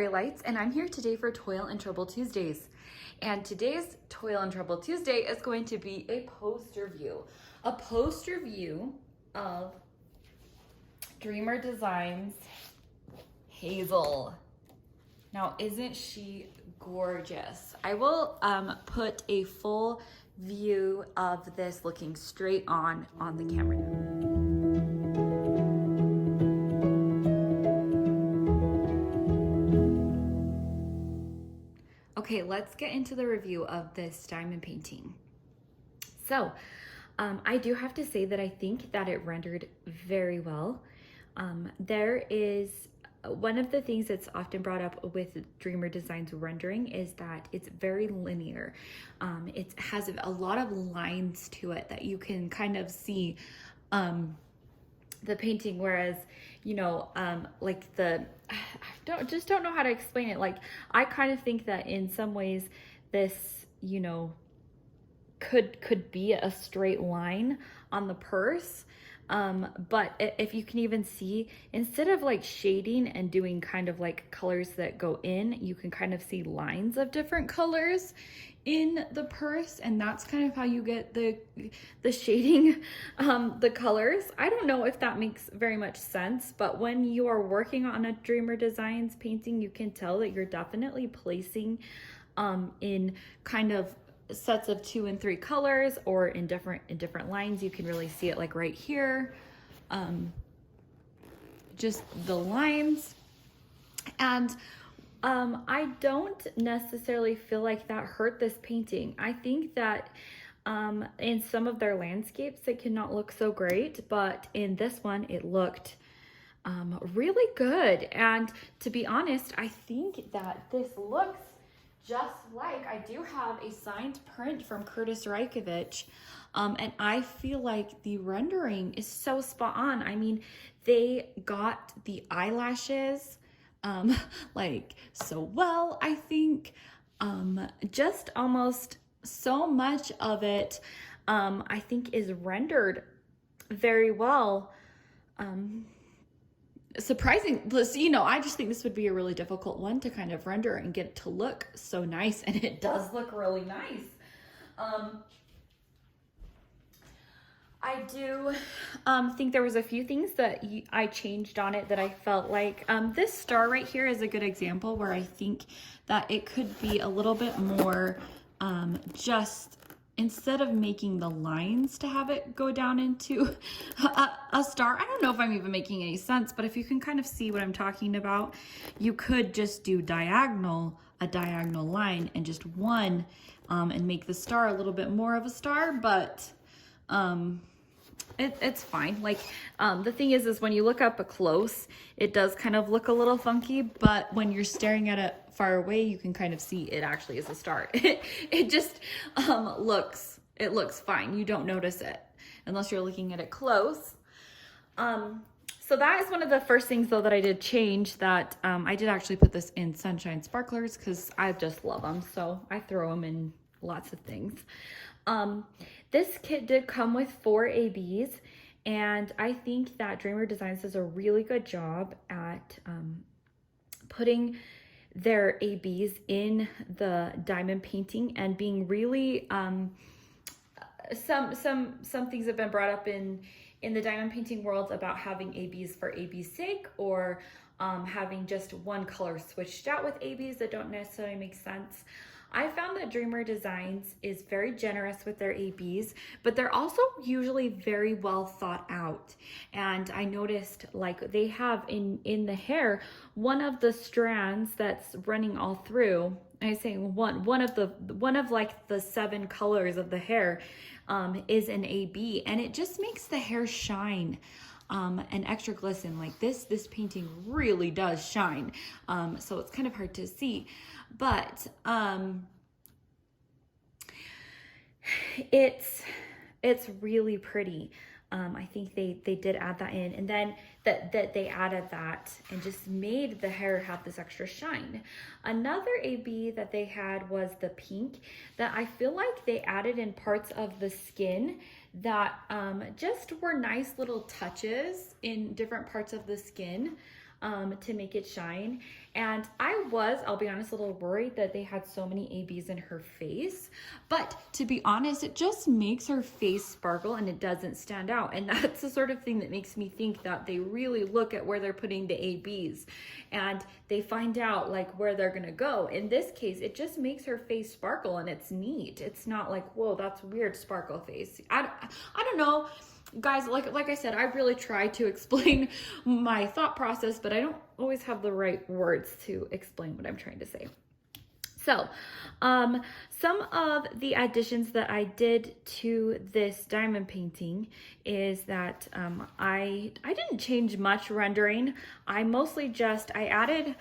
Twilights, and I'm here today for Toil and Trouble Tuesdays. And today's Toil and Trouble Tuesday is going to be a poster view. A poster view of Dreamer Designs Hazel. Now, isn't she gorgeous? I will put a full view of this looking straight on the camera now. Okay, let's get into the review of this diamond painting. So, I do have to say that I think that it rendered very well. There is one of the things that's often brought up with Dreamer Designs rendering is that it's very linear. It has a lot of lines to it that you can kind of see the painting, whereas, you know, like I don't know how to explain it. Like, I kind of think that in some ways this, you know, could be a straight line on the purse. But if you can even see, instead of like shading and doing kind of like colors that go in, you can kind of see lines of different colors in the purse, and that's kind of how you get the shading, the colors. I don't know if that makes very much sense, but when you are working on a Dreamer Designs painting, you can tell that you're definitely placing in kind of sets of 2 and 3 colors, or in different lines. You can really see it like right here, just the lines. And I don't necessarily feel like that hurt this painting. I think that in some of their landscapes it cannot look so great, but in this one it looked really good. And to be honest, I think that this looks just like, I do have a signed print from Kurtis Rykovich, and I feel like the rendering is so spot on. I mean, they got the eyelashes like so well, I think. Just almost so much of it I think is rendered very well. Surprising, you know, I just think this would be a really difficult one to kind of render and get it to look so nice, and it does look really nice. I do think there was a few things that I changed on it that I felt like, this star right here is a good example where I think that it could be a little bit more, just instead of making the lines to have it go down into a star. I don't know if I'm even making any sense, but if you can kind of see what I'm talking about, you could just do a diagonal line and just one, and make the star a little bit more of a star, but it's fine. Like, the thing is when you look up close, it does kind of look a little funky, but when you're staring at it far away, you can kind of see it actually is a star. It just looks fine. You don't notice it unless you're looking at it close. So that is one of the first things though that I did change, that I did actually put this in Sunshine Sparklers because I just love them, so I throw them in lots of things. This kit did come with 4 ABs, and I think that Dreamer Designs does a really good job at putting their ABs in the diamond painting and being really, some things have been brought up in the diamond painting world about having ABs for AB's sake, or having just one color switched out with ABs that don't necessarily make sense. I found that Dreamer Designs is very generous with their ABs, but they're also usually very well thought out. And I noticed, like, they have in the hair, one of the strands that's running all through, I say one of like the 7 colors of the hair is an AB, and it just makes the hair shine and extra glisten. Like this painting really does shine, so it's kind of hard to see, but it's really pretty. I think they did add that in, and then that they added that and just made the hair have this extra shine. Another AB that they had was the pink, that I feel like they added in parts of the skin that just were nice little touches in different parts of the skin. to make it shine. And I'll be honest, a little worried that they had so many ABs in her face. But to be honest, it just makes her face sparkle and it doesn't stand out. And that's the sort of thing that makes me think that they really look at where they're putting the ABs and they find out like where they're gonna go. In this case, it just makes her face sparkle and it's neat. It's not like, whoa, that's weird sparkle face. I don't know. Guys, like I said, I really try to explain my thought process, but I don't always have the right words to explain what I'm trying to say. So, some of the additions that I did to this diamond painting is that I didn't change much rendering. I mostly I added,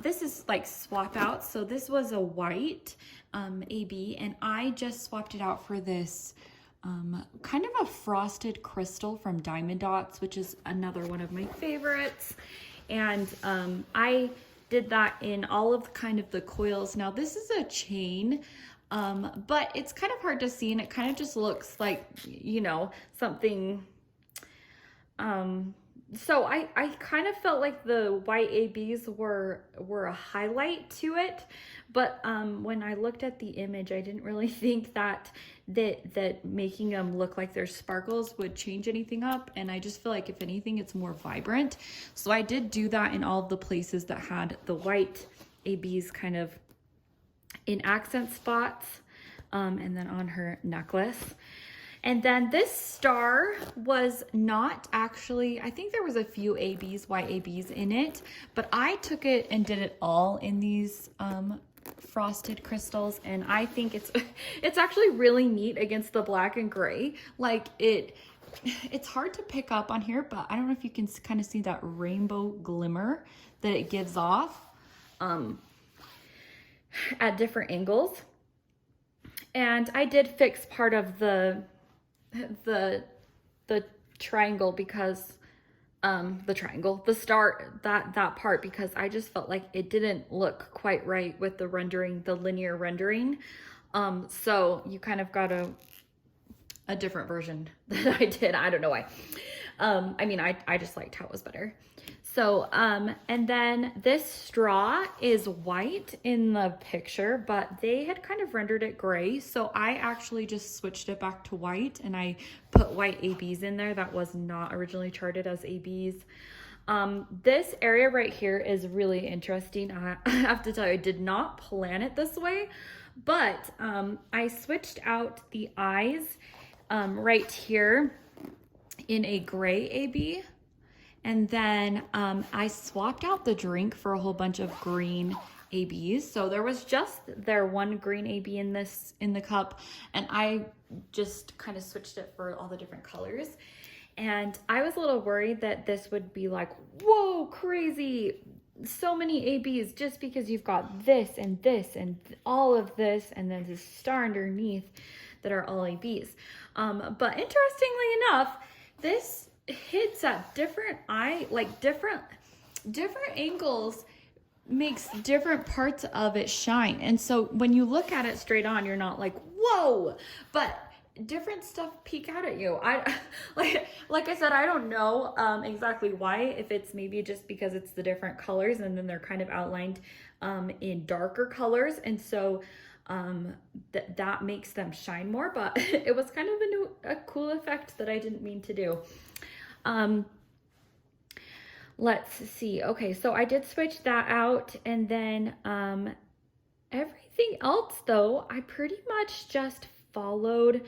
this is like swap out. So this was a white AB and I just swapped it out for this kind of a frosted crystal from Diamond Dots, which is another one of my favorites. And I did that in all of kind of the coils. Now this is a chain, but it's kind of hard to see and it kind of just looks like, you know, something, so I kind of felt like the white ABs were a highlight to it, but when I looked at the image, I didn't really think that making them look like they're sparkles would change anything up, and I just feel like if anything, it's more vibrant. So I did do that in all of the places that had the white ABs kind of in accent spots, and then on her necklace. And then this star was not actually, I think there was a few ABs, white ABs in it, but I took it and did it all in these frosted crystals. And I think it's actually really neat against the black and gray. Like it's hard to pick up on here, but I don't know if you can kind of see that rainbow glimmer that it gives off at different angles. And I did fix part of the triangle because the star, that part, because I just felt like it didn't look quite right with the rendering, the linear rendering. So you kind of got a different version that I did. I don't know why. I mean, I just liked how it was better. So, and then this straw is white in the picture, but they had kind of rendered it gray. So I actually just switched it back to white and I put white ABs in there. That was not originally charted as ABs. This area right here is really interesting. I have to tell you, I did not plan it this way, but I switched out the eyes right here in a gray AB. And then I swapped out the drink for a whole bunch of green ABs. So there was just one green AB in the cup, and I just kind of switched it for all the different colors. And I was a little worried that this would be like, whoa, crazy, so many ABs, just because you've got this and all of this, and then this star underneath that are all ABs. But interestingly enough, this hits at different angles, makes different parts of it shine. And so when you look at it straight on, you're not like, whoa, but different stuff peek out at you. Like I said, I don't know exactly why, if it's maybe just because it's the different colors and then they're kind of outlined in darker colors, and so that makes them shine more. But it was kind of a cool effect that I didn't mean to do. Let's see. Okay, so I did switch that out, and then everything else though, I pretty much just followed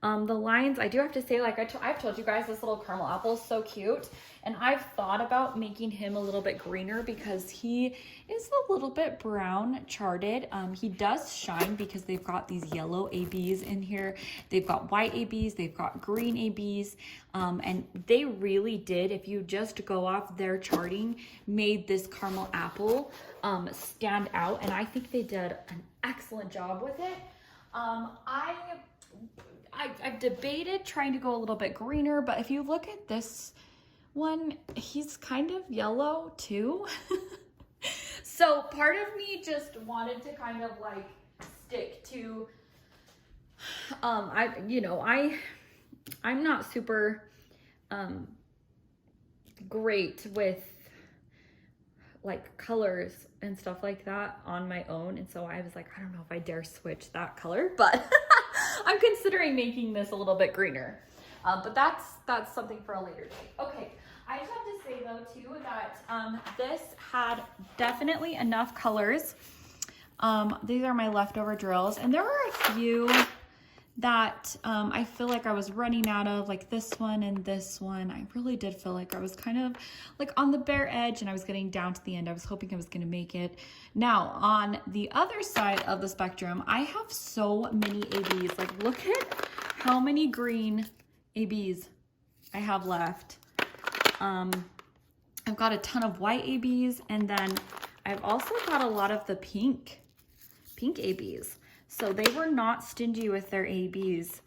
the lines. I do have to say, like I've told you guys, this little caramel apple is so cute, and I've thought about making him a little bit greener because he is a little bit brown charted. He does shine because they've got these yellow ABs in here. They've got white ABs, they've got green ABs, and they really did, if you just go off their charting, made this caramel apple stand out, and I think they did an excellent job with it. I've debated trying to go a little bit greener, but if you look at this one, he's kind of yellow too. So part of me just wanted to kind of like stick to, I'm not super great with like colors and stuff like that on my own. And so I was like, I don't know if I dare switch that color, but I'm considering making this a little bit greener. But that's something for a later date. Okay, I just have to say though too that this had definitely enough colors. These are my leftover drills, and there were a few that I feel like I was running out of, like this one and this one. I really did feel like I was kind of like on the bare edge, and I was getting down to the end. I was hoping I was going to make it. Now, on the other side of the spectrum, I have so many ABs. Like, look at how many green ABs I have left. I've got a ton of white ABs, and then I've also got a lot of the pink ABs. So they were not stingy with their ABs.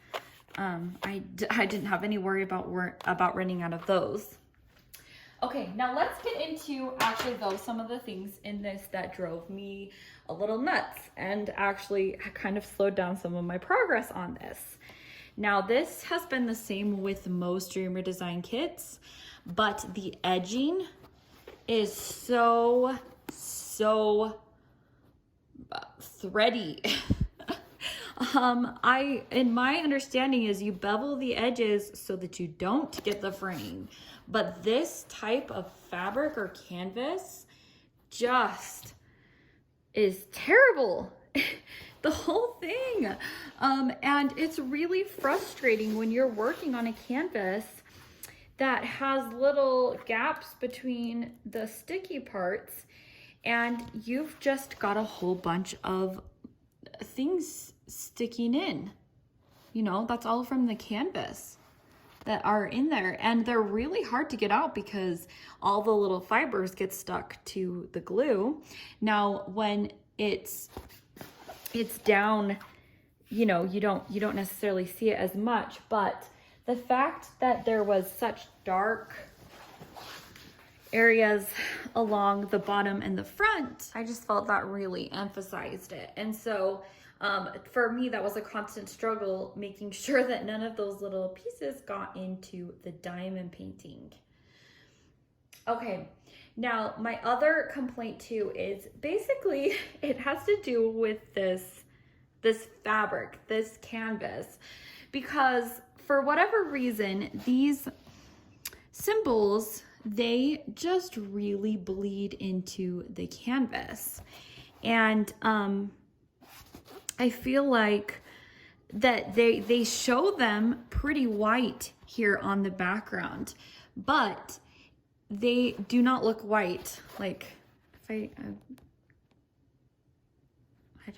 I didn't have any worry about running out of those. Okay, now let's get into actually though some of the things in this that drove me a little nuts and actually kind of slowed down some of my progress on this. Now this has been the same with most Dreamer design kits, but the edging is so thready. In my understanding is you bevel the edges so that you don't get the fraying, but this type of fabric or canvas just is terrible. The whole thing. And it's really frustrating when you're working on a canvas that has little gaps between the sticky parts and you've just got a whole bunch of things sticking in. You know, that's all from the canvas that are in there, and they're really hard to get out because all the little fibers get stuck to the glue. Now, when it's down, you know, you don't necessarily see it as much, but the fact that there was such dark areas along the bottom and the front, I just felt that really emphasized it. And so for me, that was a constant struggle, making sure that none of those little pieces got into the diamond painting. Okay, now my other complaint too is basically it has to do with this fabric, this canvas, because for whatever reason, these symbols, they just really bleed into the canvas. And I feel like that they show them pretty white here on the background, but they do not look white. Like if I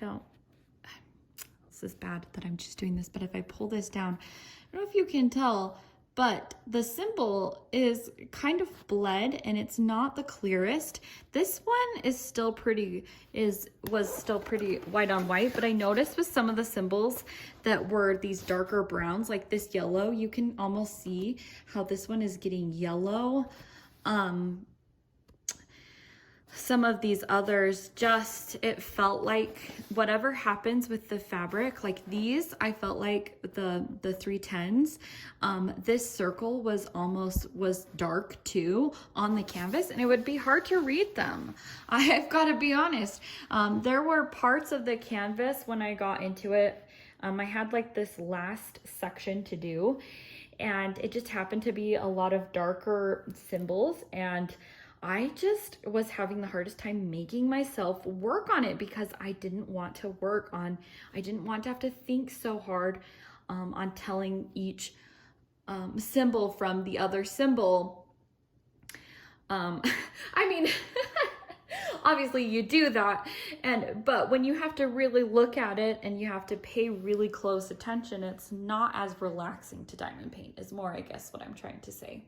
don't, this is bad that I'm just doing this, but if I pull this down, I don't know if you can tell, but the symbol is kind of bled and it's not the clearest. This one is still pretty, was still pretty white on white, but I noticed with some of the symbols that were these darker browns, like this yellow, you can almost see how this one is getting yellow. Some of these others just, it felt like whatever happens with the fabric, like these, I felt like the 310s, this circle was dark too on the canvas, and it would be hard to read them. I've got to be honest. There were parts of the canvas when I got into it, I had like this last section to do, and it just happened to be a lot of darker symbols, and I just was having the hardest time making myself work on it because I didn't want to I didn't want to have to think so hard on telling each symbol from the other symbol. I mean, obviously you do that, but when you have to really look at it and you have to pay really close attention, it's not as relaxing to diamond paint, is more, I guess, what I'm trying to say.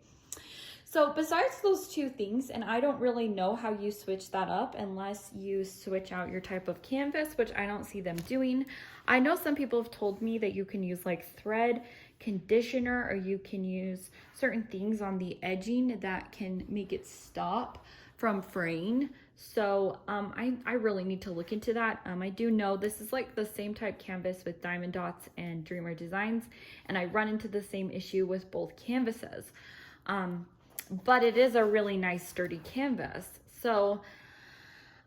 So besides those two things, and I don't really know how you switch that up unless you switch out your type of canvas, which I don't see them doing. I know some people have told me that you can use like thread conditioner, or you can use certain things on the edging that can make it stop from fraying. So I really need to look into that. I do know this is like the same type canvas with Diamond Dots and Dreamer Designs, and I run into the same issue with both canvases. But it is a really nice sturdy canvas. So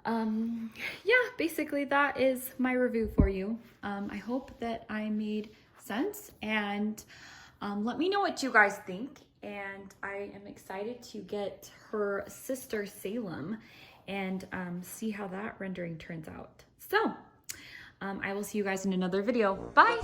yeah, basically that is my review for you. I hope that I made sense, and let me know what you guys think. And I am excited to get her sister Salem and see how that rendering turns out. So I will see you guys in another video. Bye.